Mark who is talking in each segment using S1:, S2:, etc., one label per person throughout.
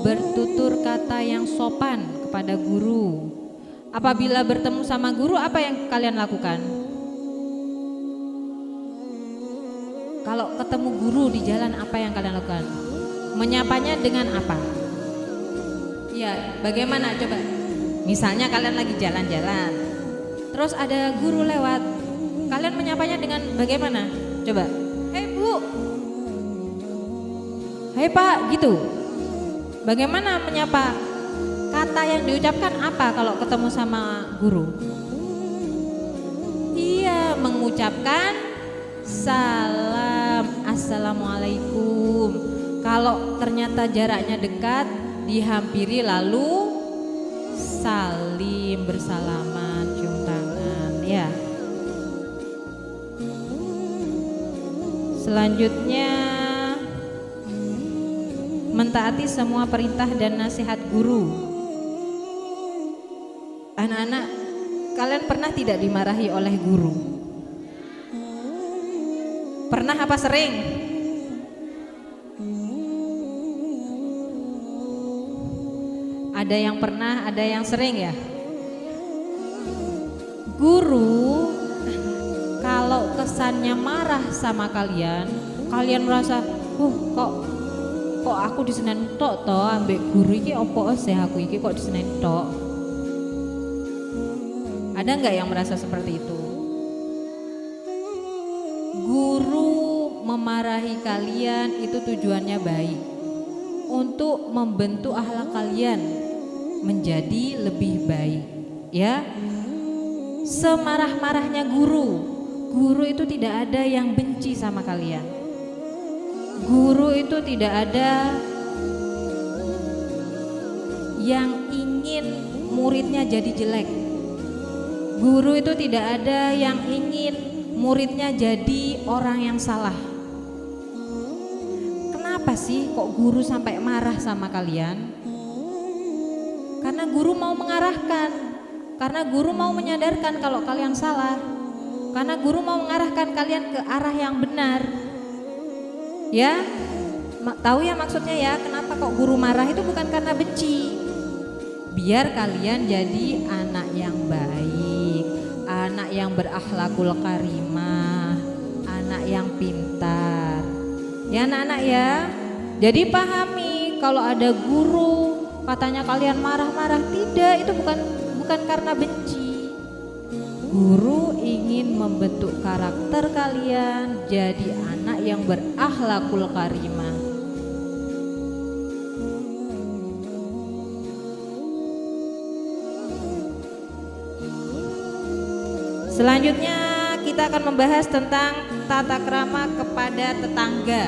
S1: Bertutur kata yang sopan kepada guru. Apabila bertemu sama guru, apa yang kalian lakukan? Kalau ketemu guru di jalan, apa yang kalian lakukan? Menyapanya dengan apa? Ya, bagaimana coba? Misalnya kalian lagi jalan-jalan, terus ada guru lewat, kalian menyapanya dengan bagaimana? Coba, hei bu, hei pak, gitu. Bagaimana menyapa? Kata yang diucapkan apa kalau ketemu sama guru? Iya, mengucapkan salam, assalamualaikum. Kalau ternyata jaraknya dekat, dihampiri lalu salim, bersalaman, cium tangan, ya. Selanjutnya, mentaati semua perintah dan nasihat guru. Anak-anak, kalian pernah tidak dimarahi oleh guru? Pernah apa sering? Ada yang pernah, ada yang sering ya. Guru kalau kesannya marah sama kalian, kalian merasa, kok aku disenen tok toh, ambek guru iki opo sih aku iki kok disenen tok. Ada nggak yang merasa seperti itu? Guru memarahi kalian itu tujuannya baik, untuk membentuk akhlak kalian menjadi lebih baik, ya. Semarah-marahnya guru itu tidak ada yang benci sama kalian. Guru itu tidak ada yang ingin muridnya jadi jelek. Guru itu tidak ada yang ingin muridnya jadi orang yang salah. Kenapa sih kok guru sampai marah sama kalian? Karena guru mau mengarahkan, karena guru mau menyadarkan kalau kalian salah, karena guru mau mengarahkan kalian ke arah yang benar. Ya, tahu ya maksudnya ya, kenapa kok guru marah itu bukan karena benci. Biar kalian jadi anak yang baik, anak yang berakhlakul karimah, anak yang pintar. Ya anak-anak ya. Jadi pahami kalau ada guru katanya kalian marah-marah, tidak, itu bukan karena benci. Guru ingin membentuk karakter kalian jadi anak yang berakhlakul karimah. Selanjutnya kita akan membahas tentang tata krama kepada tetangga.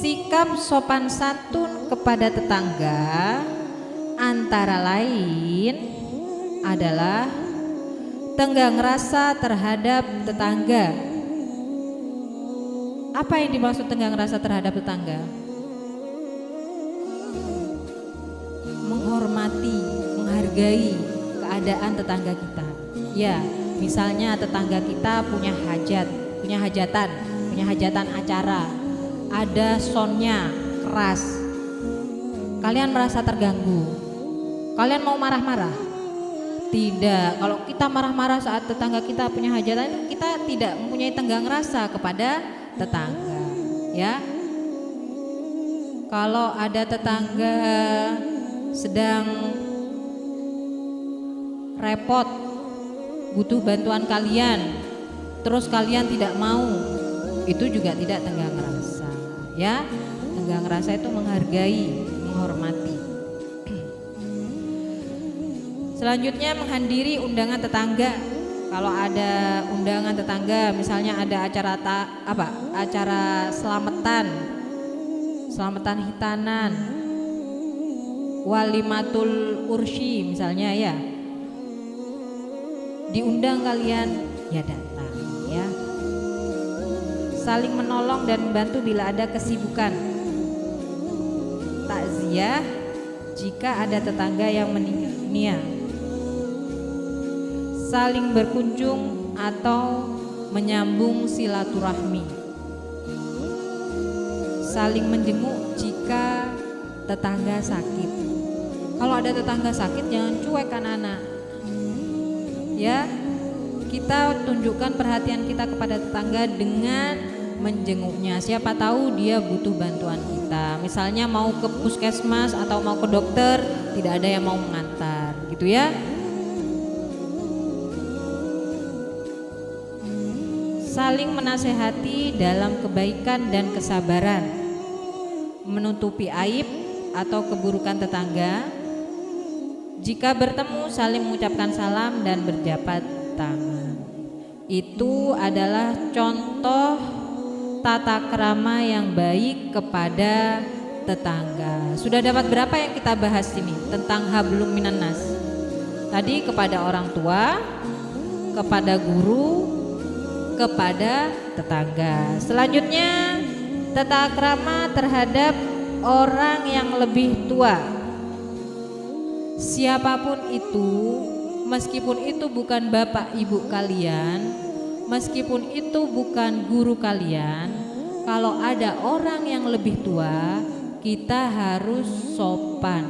S1: Sikap sopan santun kepada tetangga antara lain adalah tenggang rasa terhadap tetangga. Apa yang dimaksud tenggang rasa terhadap tetangga? Menghormati, menghargai keadaan tetangga kita. Ya, misalnya tetangga kita punya hajatan acara, ada soundnya keras. Kalian merasa terganggu? Kalian mau marah-marah? Tidak. Kalau kita marah-marah saat tetangga kita punya hajatan, kita tidak mempunyai tenggang rasa kepada tetangga. Ya. Kalau ada tetangga sedang repot, butuh bantuan kalian, terus kalian tidak mau, itu juga tidak tenggang rasa, ya. Tenggang rasa itu menghargai, menghormati. Selanjutnya menghadiri undangan tetangga. Kalau ada undangan tetangga, misalnya ada acara selamatan hitanan, walimatul ursyi misalnya ya, diundang kalian ya datang ya. Saling menolong dan membantu bila ada kesibukan. Takziah jika ada tetangga yang meninggal dunia. saling berkunjung atau menyambung silaturahmi, saling menjenguk jika tetangga sakit. Kalau ada tetangga sakit jangan cuek anak-anak, ya. Kita tunjukkan perhatian kita kepada tetangga dengan menjenguknya. Siapa tahu dia butuh bantuan kita. Misalnya mau ke puskesmas atau mau ke dokter, tidak ada yang mau mengantar, gitu ya. Saling menasehati dalam kebaikan dan kesabaran, menutupi aib atau keburukan tetangga. Jika bertemu saling mengucapkan salam dan berjabat tangan. Itu adalah contoh tata krama yang baik kepada tetangga. Sudah dapat berapa yang kita bahas ini tentang hablum minan nas? Tadi kepada orang tua, kepada guru, kepada tetangga. Selanjutnya tata krama terhadap orang yang lebih tua. Siapapun itu, meskipun itu bukan bapak ibu kalian, meskipun itu bukan guru kalian, kalau ada orang yang lebih tua, kita harus sopan.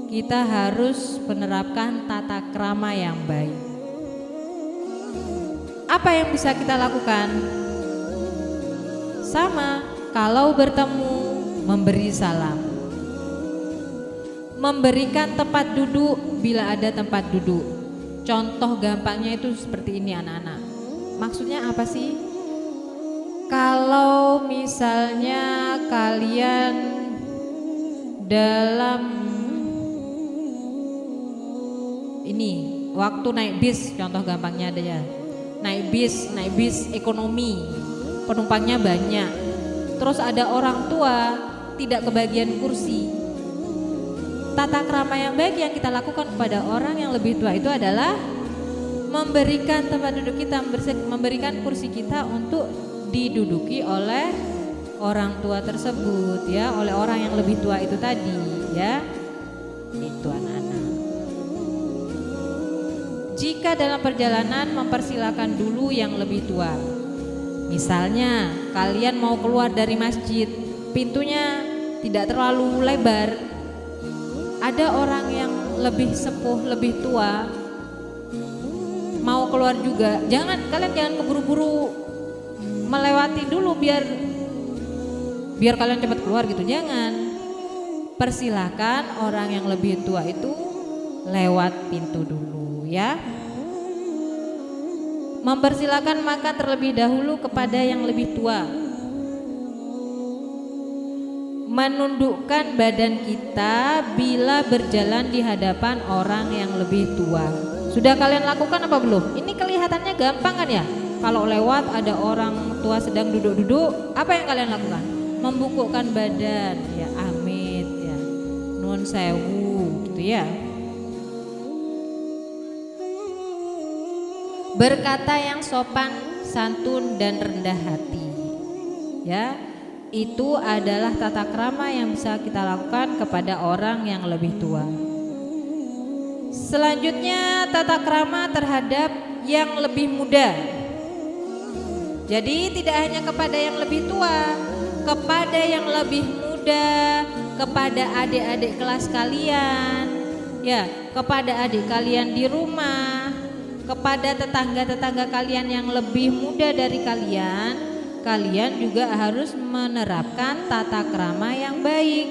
S1: Kita harus menerapkan tata krama yang baik. Apa yang bisa kita lakukan? Sama, kalau bertemu memberi salam, memberikan tempat duduk bila ada tempat duduk. Contoh gampangnya itu seperti ini anak-anak. Maksudnya apa sih? Kalau misalnya kalian dalam ini waktu naik bis, contoh gampangnya ada ya. Naik bis ekonomi, penumpangnya banyak. Terus ada orang tua tidak kebagian kursi. Tata krama yang baik yang kita lakukan kepada orang yang lebih tua itu adalah memberikan tempat duduk kita, memberikan kursi kita untuk diduduki oleh orang tua tersebut, ya, oleh orang yang lebih tua itu tadi, ya. Itu anak-anak. Jika dalam perjalanan mempersilakan dulu yang lebih tua. Misalnya kalian mau keluar dari masjid, pintunya tidak terlalu lebar. Ada orang yang lebih sepuh, lebih tua, mau keluar juga. Kalian jangan keburu-buru melewati dulu biar kalian cepat keluar gitu. Jangan. Persilahkan orang yang lebih tua itu lewat pintu dulu, ya. Mempersilahkan makan terlebih dahulu kepada yang lebih tua. Menundukkan badan kita bila berjalan di hadapan orang yang lebih tua. Sudah kalian lakukan apa belum? Ini kelihatannya gampang kan ya? Kalau lewat ada orang tua sedang duduk-duduk, apa yang kalian lakukan? Membungkukkan badan, ya amit, ya nun sewu, gitu ya. Berkata yang sopan, santun dan rendah hati, ya. Itu adalah tata krama yang bisa kita lakukan kepada orang yang lebih tua. Selanjutnya tata krama terhadap yang lebih muda. Jadi tidak hanya kepada yang lebih tua, kepada yang lebih muda, kepada adik-adik kelas kalian, ya, kepada adik kalian di rumah, kepada tetangga-tetangga kalian yang lebih muda dari kalian. Kalian juga harus menerapkan tata krama yang baik.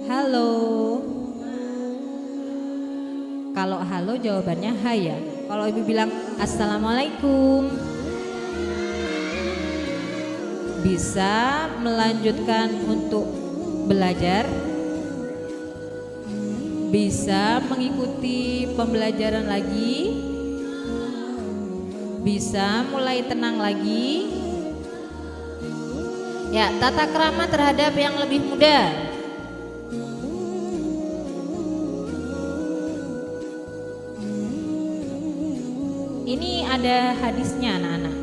S1: Halo. Kalau halo jawabannya hai ya. Kalau ibu bilang assalamualaikum, bisa melanjutkan untuk belajar, bisa mengikuti pembelajaran lagi, bisa mulai tenang lagi. Ya, tata krama terhadap yang lebih muda. Ini ada hadisnya anak-anak.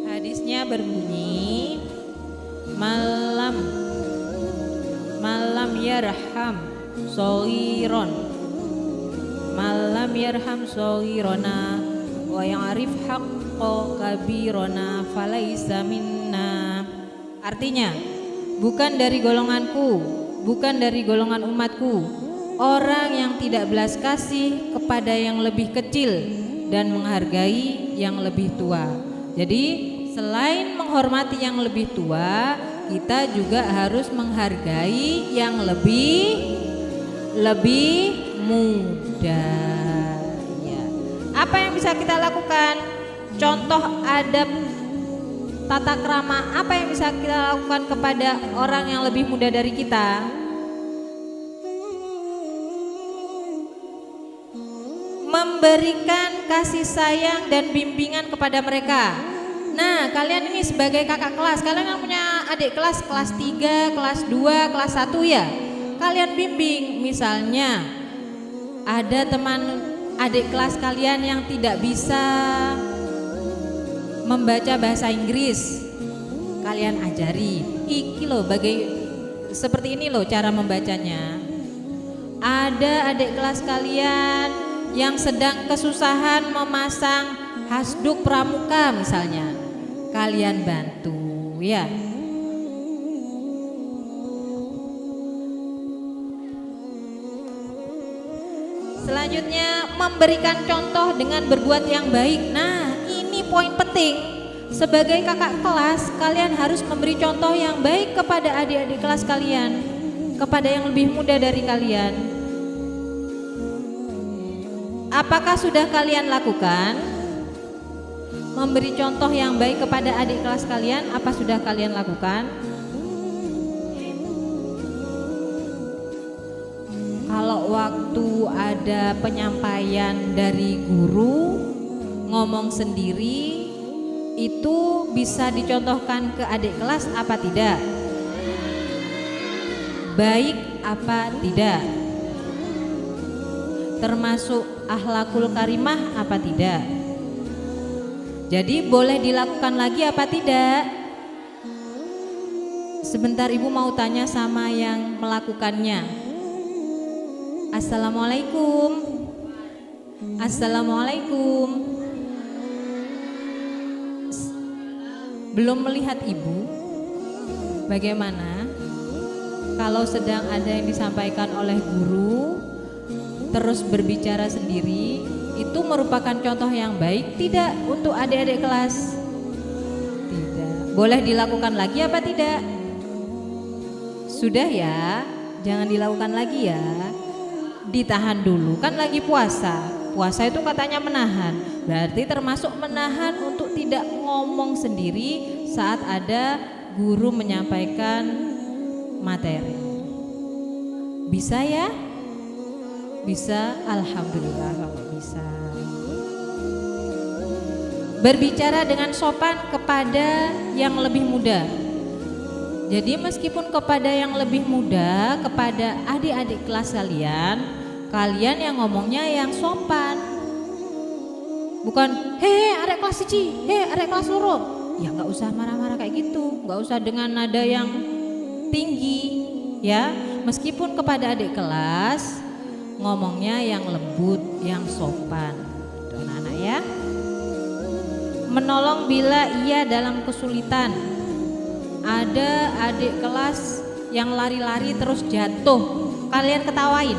S1: Hadisnya berbunyi, malam yarham shaghiran malam yarham shaghirana wa ya'rif haqqa kabirana falaisa minna. Artinya, bukan dari golonganku, bukan dari golongan umatku, orang yang tidak belas kasih kepada yang lebih kecil dan menghargai yang lebih tua. Jadi selain menghormati yang lebih tua, kita juga harus menghargai yang lebih muda. Ya. Apa yang bisa kita lakukan? Contoh adab tata krama apa yang bisa kita lakukan kepada orang yang lebih muda dari kita? Memberikan kasih sayang dan bimbingan kepada mereka. Nah, kalian ini sebagai kakak kelas, kalian yang punya adik kelas 3, kelas 2, kelas 1 ya. Kalian bimbing, misalnya ada teman adik kelas kalian yang tidak bisa membaca bahasa Inggris. Kalian ajari, iki loh seperti ini loh cara membacanya. Ada adik kelas kalian yang sedang kesusahan memasang hasduk pramuka misalnya, kalian bantu ya. Selanjutnya, memberikan contoh dengan berbuat yang baik. Nah, ini poin penting. Sebagai kakak kelas, kalian harus memberi contoh yang baik kepada adik-adik kelas kalian, kepada yang lebih muda dari kalian. Apakah sudah kalian lakukan? Memberi contoh yang baik kepada adik kelas kalian, apa sudah kalian lakukan? Kalau waktu ada penyampaian dari guru ngomong sendiri, itu bisa dicontohkan ke adik kelas apa tidak? Baik apa tidak? Termasuk akhlakul karimah apa tidak? Jadi boleh dilakukan lagi apa tidak? Sebentar, ibu mau tanya sama yang melakukannya. Assalamualaikum. Assalamualaikum. Belum melihat ibu? Bagaimana kalau sedang ada yang disampaikan oleh guru terus berbicara sendiri, itu merupakan contoh yang baik tidak untuk adik-adik kelas? Tidak. Boleh dilakukan lagi apa tidak? Sudah ya, jangan dilakukan lagi ya. Ditahan dulu, kan lagi puasa. Puasa itu katanya menahan, berarti termasuk menahan untuk tidak ngomong sendiri saat ada guru menyampaikan materi. Bisa ya? Bisa, alhamdulillah kalau bisa. Berbicara dengan sopan kepada yang lebih muda. Jadi meskipun kepada yang lebih muda, kepada adik-adik kelas kalian yang ngomongnya yang sopan. Bukan hei arek kelas 1, hei arek kelas 2. Ya nggak usah marah-marah kayak gitu, nggak usah dengan nada yang tinggi ya. Meskipun kepada adik kelas ngomongnya yang lembut, yang sopan. Tuh anak-anak ya. Menolong bila ia dalam kesulitan. Ada adik kelas yang lari-lari terus jatuh, kalian ketawain.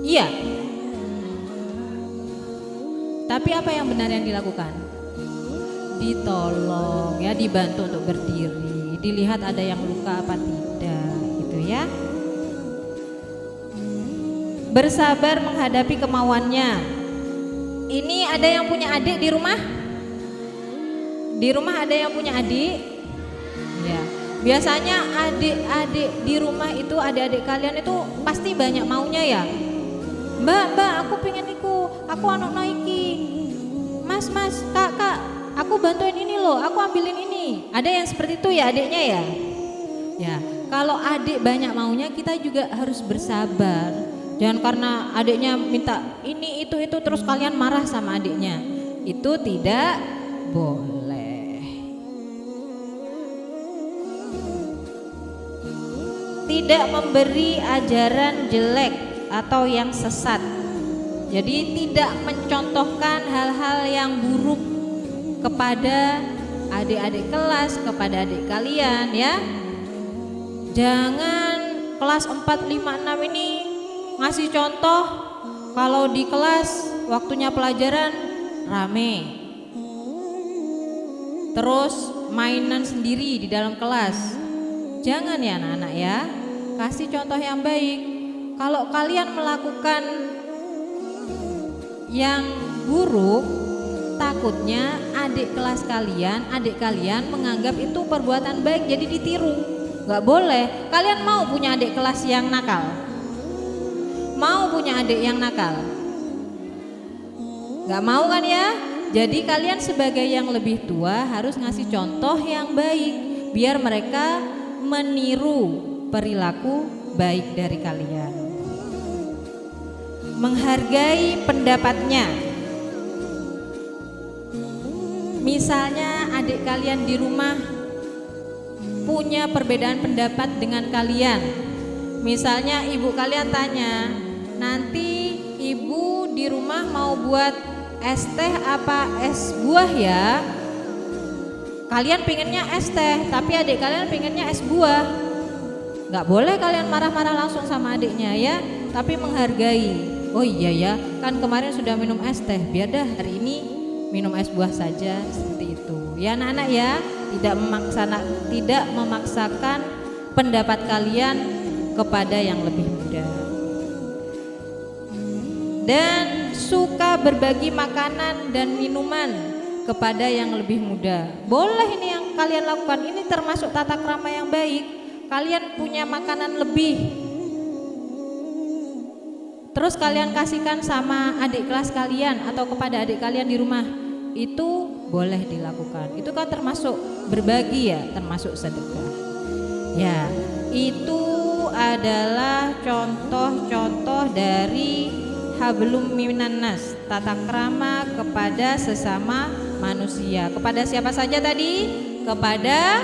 S1: Iya. Tapi apa yang benar yang dilakukan? Ditolong ya, dibantu untuk berdiri, dilihat ada yang luka apa tidak, gitu ya. Bersabar menghadapi kemauannya. Ini ada yang punya adik di rumah? Di rumah ada yang punya adik? Ya, biasanya adik-adik di rumah itu, adik-adik kalian itu pasti banyak maunya ya. Mbak, aku pengen aku anak naiki. Mas, kak, aku bantuin ini loh, aku ambilin ini. Ada yang seperti itu ya adiknya ya. Ya, kalau adik banyak maunya, kita juga harus bersabar. Jangan karena adiknya minta ini itu terus kalian marah sama adiknya. Itu tidak boleh. tidak memberi ajaran jelek atau yang sesat. Jadi tidak mencontohkan hal-hal yang buruk kepada adik-adik kelas, kepada adik kalian ya. Jangan kelas 4, 5, 6 ini ngasih contoh kalau di kelas waktunya pelajaran rame, terus mainan sendiri di dalam kelas. Jangan ya anak-anak ya, kasih contoh yang baik. Kalau kalian melakukan yang buruk, takutnya adik kelas kalian, adik kalian menganggap itu perbuatan baik jadi ditiru. Gak boleh. Kalian mau punya adik kelas yang nakal? Mau punya adik yang nakal? Gak mau kan ya? Jadi kalian sebagai yang lebih tua harus ngasih contoh yang baik biar mereka meniru perilaku baik dari kalian. Menghargai pendapatnya. Misalnya adik kalian di rumah punya perbedaan pendapat dengan kalian. Misalnya ibu kalian tanya, nanti ibu di rumah mau buat es teh apa es buah ya? Kalian pinginnya es teh, tapi adik kalian pinginnya es buah. Gak boleh kalian marah-marah langsung sama adiknya ya, tapi menghargai. Oh iya ya, kan kemarin sudah minum es teh, biar dah hari ini minum es buah saja, seperti itu. Ya anak-anak ya, tidak memaksakan pendapat kalian kepada yang lebih muda. Dan suka berbagi makanan dan minuman kepada yang lebih muda. Boleh ini yang kalian lakukan, ini termasuk tata krama yang baik. Kalian punya makanan lebih, terus kalian kasihkan sama adik kelas kalian atau kepada adik kalian di rumah, itu boleh dilakukan. Itu kan termasuk berbagi ya, termasuk sedekah. Ya, itu adalah contoh-contoh dari hablum minan nas, tata krama kepada sesama manusia. Kepada siapa saja tadi? Kepada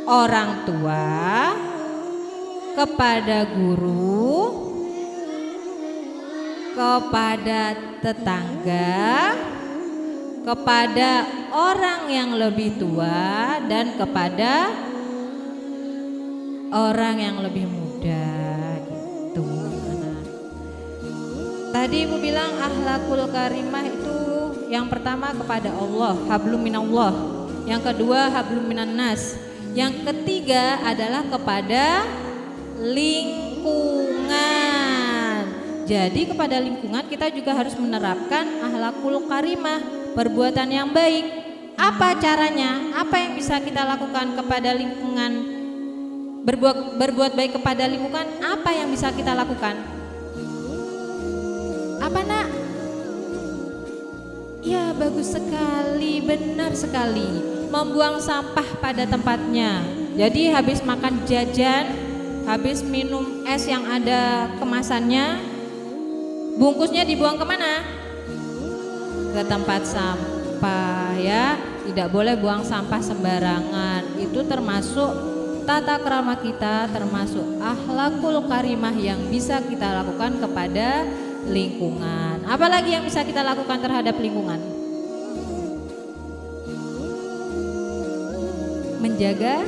S1: orang tua, kepada guru, kepada tetangga, kepada orang yang lebih tua, dan kepada orang yang lebih muda gitu. Tadi ibu bilang akhlakul karimah itu yang pertama kepada Allah, hablum minallah. Yang kedua hablum minan nas. Yang ketiga adalah kepada lingkungan. Jadi kepada lingkungan kita juga harus menerapkan akhlakul karimah, perbuatan yang baik. Apa caranya? Apa yang bisa kita lakukan kepada lingkungan? Berbuat baik kepada lingkungan, apa yang bisa kita lakukan? Apa nak? Ya bagus sekali, benar sekali. Membuang sampah pada tempatnya. Jadi habis makan jajan, habis minum es yang ada kemasannya, bungkusnya dibuang kemana? Ke tempat sampah ya. Tidak boleh buang sampah sembarangan. Itu termasuk tata krama kita, termasuk akhlakul karimah yang bisa kita lakukan kepada lingkungan. Apalagi yang bisa kita lakukan terhadap lingkungan? Menjaga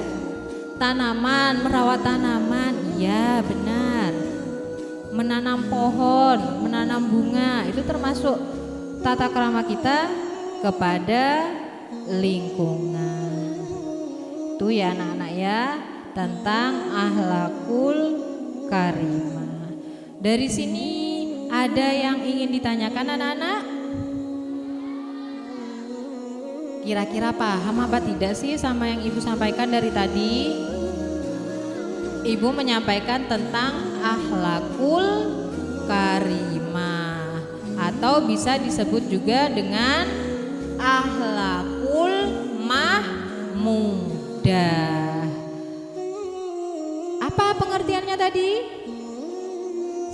S1: tanaman, merawat tanaman. Iya benar. Menanam pohon, menanam bunga, itu termasuk tata krama kita kepada lingkungan. Itu ya anak-anak ya, tentang akhlakul karimah. Dari sini ada yang ingin ditanyakan anak-anak? Kira-kira paham apa tidak sih sama yang ibu sampaikan dari tadi? Ibu menyampaikan tentang akhlakul karimah, atau bisa disebut juga dengan akhlakul mahmudah. Apa pengertiannya tadi?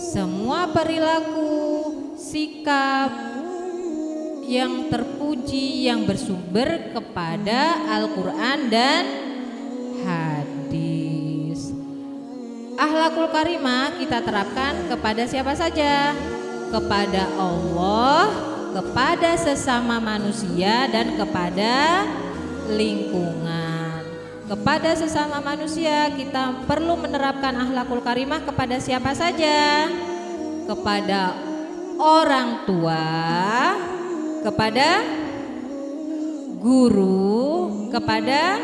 S1: Semua perilaku, sikap yang terpuji, yang bersumber kepada Al-Quran dan hadis. Akhlakul karimah kita terapkan kepada siapa saja? Kepada Allah, kepada sesama manusia, dan kepada lingkungan. Kepada sesama manusia kita perlu menerapkan akhlakul karimah kepada siapa saja? Kepada orang tua, kepada guru, kepada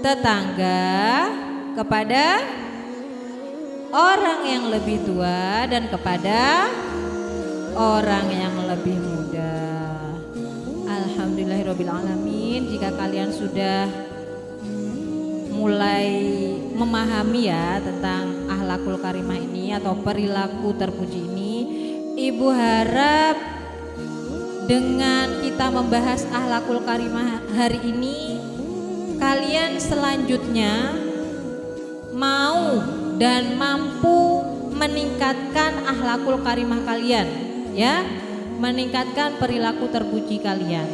S1: tetangga, kepada orang yang lebih tua, dan kepada orang yang lebih muda. Alhamdulillahirabbil alamin. Jika kalian sudah mulai memahami ya tentang akhlakul karimah ini atau perilaku terpuji ini, Ibu harap dengan kita membahas akhlakul karimah hari ini, kalian selanjutnya mau dan mampu meningkatkan akhlakul karimah kalian, ya, meningkatkan perilaku terpuji kalian.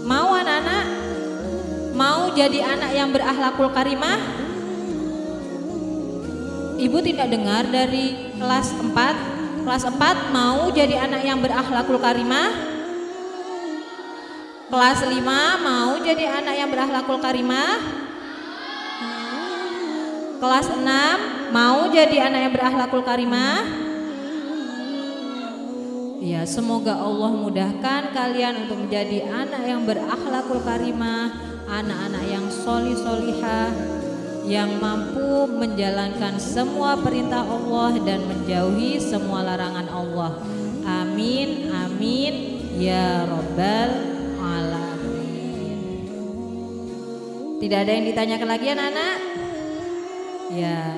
S1: Mau anak-anak? Mau jadi anak yang berakhlakul karimah? Ibu tidak dengar dari kelas 4. Kelas 4 mau jadi anak yang berakhlakul karimah? Kelas 5 mau jadi anak yang berakhlakul karimah? Kelas 6 mau jadi anak yang berakhlakul karimah? Ya, semoga Allah mudahkan kalian untuk menjadi anak yang berakhlakul karimah, anak-anak yang solih-solihah, yang mampu menjalankan semua perintah Allah dan menjauhi semua larangan Allah. Amin, amin, ya Rabbal alamin. Tidak ada yang ditanyakan lagi anak-anak? Ya,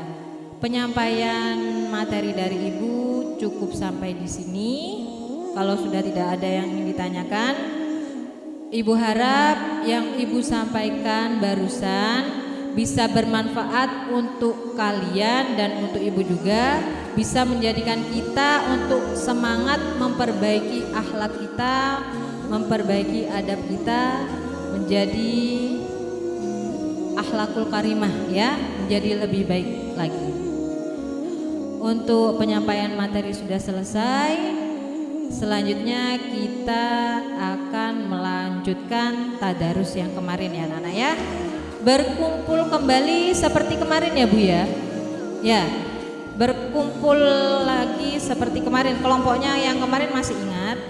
S1: penyampaian materi dari Ibu cukup sampai di sini. Kalau sudah tidak ada yang ingin ditanyakan, Ibu harap yang Ibu sampaikan barusan bisa bermanfaat untuk kalian dan untuk Ibu juga, bisa menjadikan kita untuk semangat memperbaiki akhlak kita, memperbaiki adab kita, menjadi akhlakul karimah ya, menjadi lebih baik lagi. Untuk penyampaian materi sudah selesai. Selanjutnya kita akan melanjutkan tadarus yang kemarin ya anak-anak ya. Berkumpul kembali seperti kemarin ya Bu ya. Ya, berkumpul lagi seperti kemarin. Kelompoknya yang kemarin masih ingat?